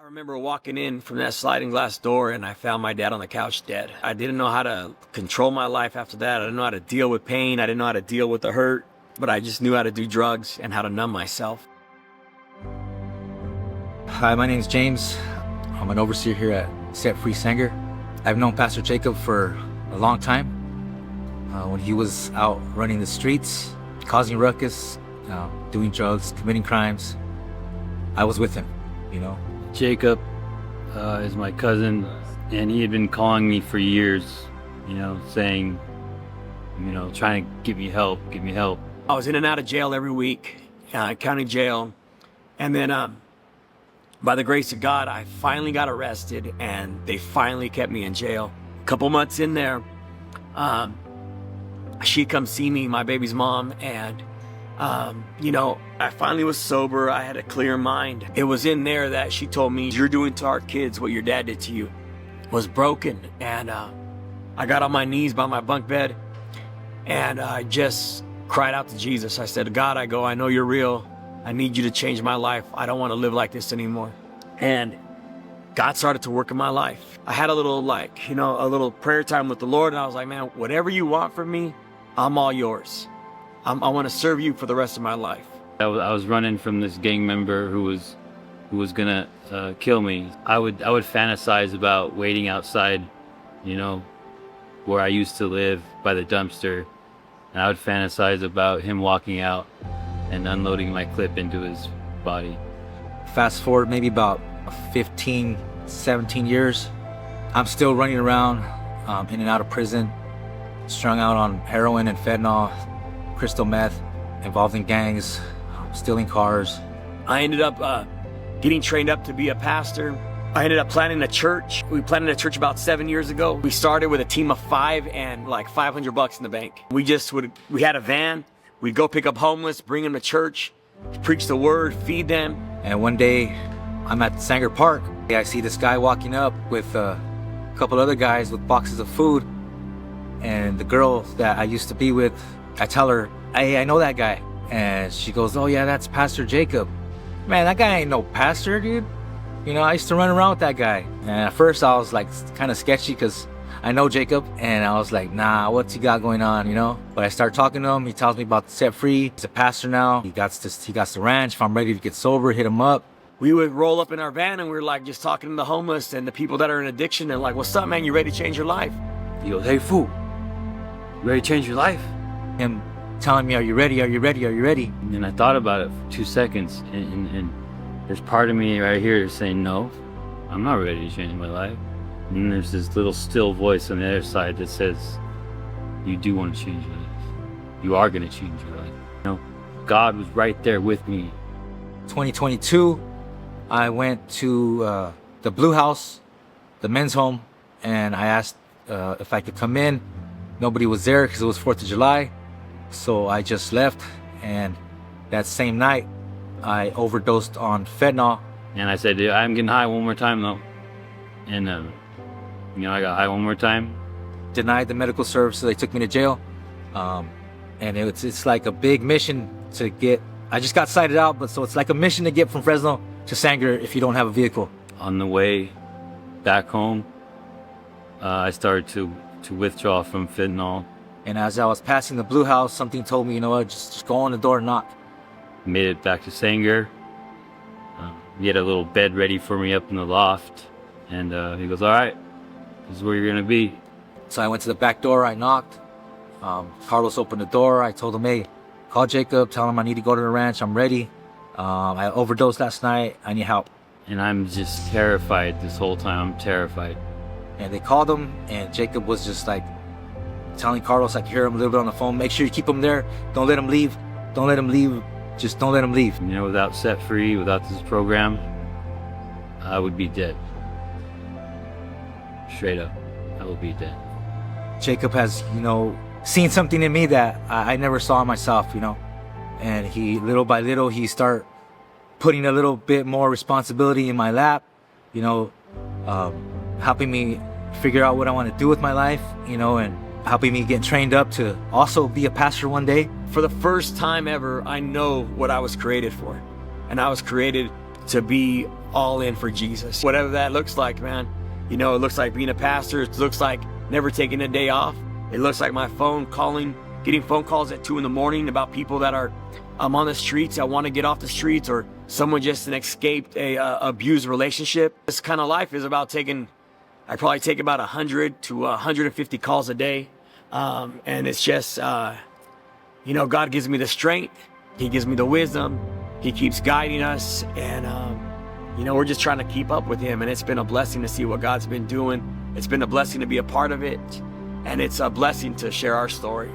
remember walking in from that sliding glass door and I found my dad on the couch dead. I didn't know how to control my life after that. I didn't know how to deal with pain. I didn't know how to deal with the hurt, but I just knew how to do drugs and how to numb myself. Hi, my name's James. I'm an overseer here at Set Free Sanger. I've known Pastor Jacob for a long time. When he was out running the streets, causing ruckus, doing drugs, committing crimes, I was with him, you know. Jacob is my cousin, and he had been calling me for years, saying, trying to give me help. I was in and out of jail every week, county jail, and then by the grace of God, I finally got arrested, and they finally kept me in jail. A couple months in there, she come see me, my baby's mom, and I finally was sober. I had a clear mind. It was in there that she told me, you're doing to our kids what your dad did to you. Was broken. And I got on my knees by my bunk bed and I just cried out to Jesus. I said, God, I know you're real. I need you to change my life. I don't want to live like this anymore. And God started to work in my life. I had a little a little prayer time with the Lord, and I was like, man, whatever you want from me, I'm all yours. I want to serve you for the rest of my life. I was running from this gang member who was gonna kill me. I would fantasize about waiting outside, where I used to live by the dumpster, and I would fantasize about him walking out and unloading my clip into his body. Fast forward maybe about 15, 17 years, I'm still running around in and out of prison, strung out on heroin and fentanyl, crystal meth, involved in gangs, stealing cars. I ended up getting trained up to be a pastor. I ended up planting a church. We planted a church about 7 years ago. We started with a team of 5 and like $500 in the bank. We had a van. We'd go pick up homeless, bring them to church, preach the word, feed them. And one day, I'm at Sanger Park. I see this guy walking up with a couple other guys with boxes of food. And the girl that I used to be with, I tell her, hey, I know that guy. And she goes, oh yeah, that's Pastor Jacob. Man, that guy ain't no pastor, dude. I used to run around with that guy. And at first I was like kind of sketchy because I know Jacob. And I was like, nah, what's he got going on, But I start talking to him. He tells me about Set Free. He's a pastor now. He got the ranch. If I'm ready to get sober, hit him up. We would roll up in our van and we were like just talking to the homeless and the people that are in addiction and like, what's up, man? You ready to change your life? He goes, hey, fool, you ready to change your life? Him telling me, are you ready? Are you ready? Are you ready? And I thought about it for 2 seconds, and there's part of me right here saying, no, I'm not ready to change my life. And then there's this little still voice on the other side that says, you do want to change your life. You are going to change your life. God was right there with me. 2022, I went to the Blue House, the men's home, and I asked if I could come in. Nobody was there because it was 4th of July. So I just left, and that same night, I overdosed on fentanyl. And I said, I'm getting high one more time though. And, I got high one more time. Denied the medical service, so they took me to jail. And it's like a big mission to get, I just got cited out, so it's like a mission to get from Fresno to Sanger if you don't have a vehicle. On the way back home, I started to withdraw from fentanyl. And as I was passing the Blue House, something told me, you know what, just go on the door and knock. Made it back to Sanger. He had a little bed ready for me up in the loft. And he goes, all right, this is where you're gonna be. So I went to the back door, I knocked. Carlos opened the door. I told him, hey, call Jacob, tell him I need to go to the ranch, I'm ready. I overdosed last night, I need help. And I'm just terrified this whole time, I'm terrified. And they called him, and Jacob was just like telling Carlos, I could hear him a little bit on the phone, make sure you keep him there, don't let him leave, don't let him leave, just don't let him leave. Without Set Free, without this program, I would be dead. Straight up, I would be dead. Jacob has, seen something in me that I never saw in myself, and he, little by little, he start putting a little bit more responsibility in my lap, helping me figure out what I want to do with my life, and helping me get trained up to also be a pastor one day. For the first time ever, I know what I was created for. And I was created to be all in for Jesus. Whatever that looks like, man. You know, it looks like being a pastor. It looks like never taking a day off. It looks like my phone calling, getting phone calls at 2 in the morning about people that are on the streets. I want to get off the streets, or someone just escaped a abused relationship. This kind of life is about I probably take about 100 to 150 calls a day. And it's just, you know, God gives me the strength. He gives me the wisdom. He keeps guiding us. And, you know, we're just trying to keep up with him. And it's been a blessing to see what God's been doing. It's been a blessing to be a part of it. And it's a blessing to share our story.